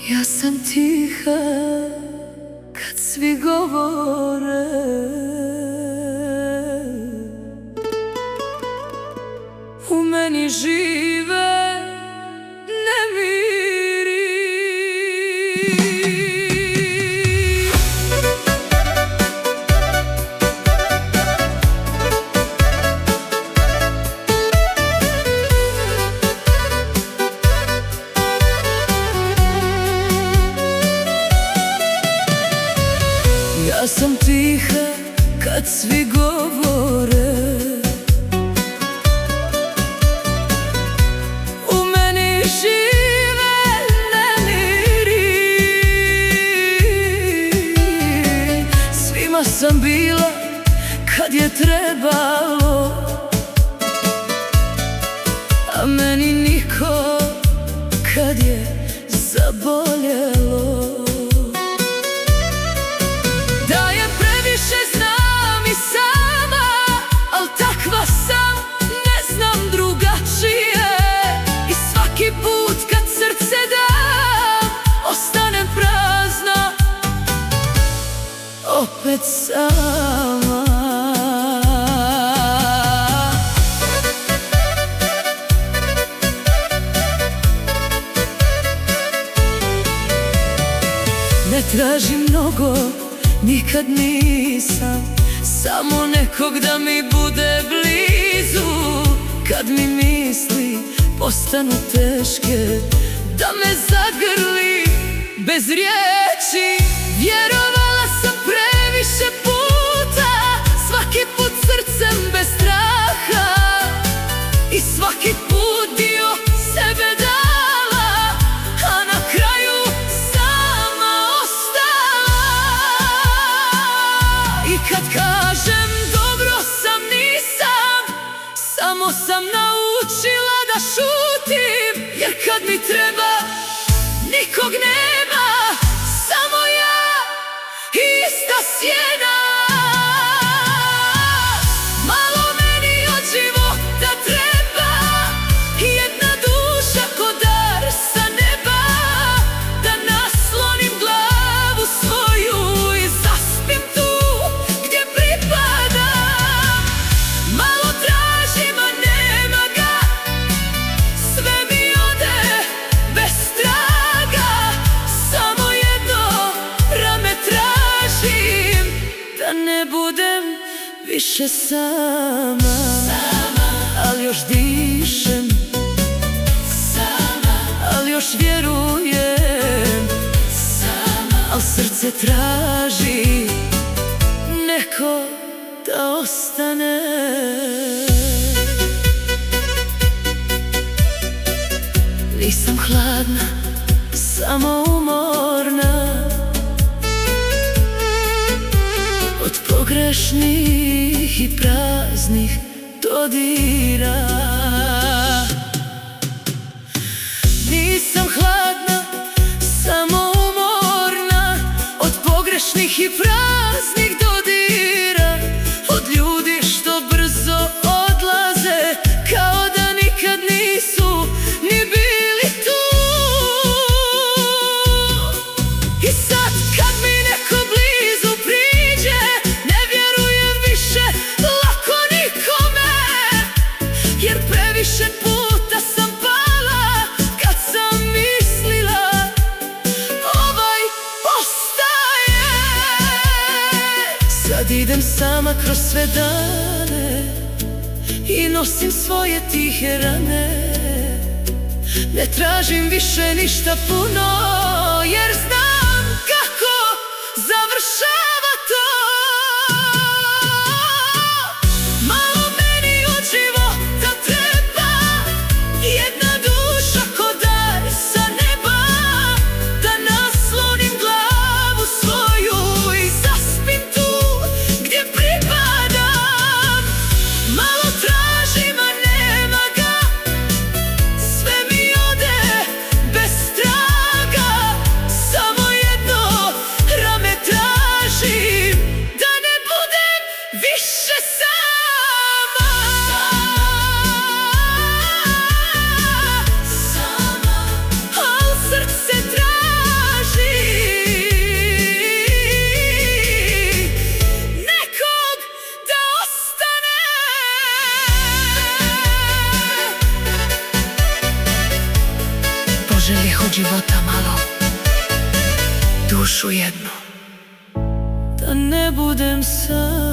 Ja sam tiha kad svi govore, u meni žive nemiri. Ja sam tiha kad svi govore, u meni žive nemiri. Svima sam bila kad je trebalo, a meni niko kad je zaboljelo. Da je previše znam i sama, al takva sam, ne znam drugačije. I svaki put kad srce dam, ostanem prazna, opet sama. Ne tražim mnogo, nikad nisam, samo nekog da mi bude blizu. Kad mi misli postanu teške, da me zagrli bez riječi. Vjerovala sam previše puta, svaki put srcem bez straha, i svaki put dio sebe dala, a na kraju sama ostala. I kad kažem dobro sam, nisam, samo sam naučila da šutim. Jer kad mi treba, nikog nema, samo ja i ista sjena. Malo meni od života treba, jedna duša ko dar sa neba, da naslonim glavu svoju i zaspim tu gdje pripadam. Malo tražim, a nema ga, sve mi ode bez traga. Samo jedno rame tražim, da ne budem više sama. Al još dišem, al još vjerujem, al srce traži neko da ostane. Nisam hladna, samo umorna od pogrešnih i praznih dodira. Nisam hladna, samo umorna od pogrešnih i praznih dodira. Od ljudi što brzo odlaze, kao da nikad nisu ni bili tu. I sad kad mi neko blizu priđe, ne vjerujem više lako nikome. Jer previše puta sam pala, kad sam mislila ovaj ostaje. Sad idem sama kroz sve dane i nosim svoje tihe rane. Ne tražim više ništa puno, jer znam kako završava to. Malo meni od života treba, jedna duša ko dar sa neba, da naslonim glavu svoju i zaspim tu gdje pripadam. Malo tražim, a nema ga, sve mi ode bez traga. Samo poželi od života malo, dušu jednu, da ne budem sam.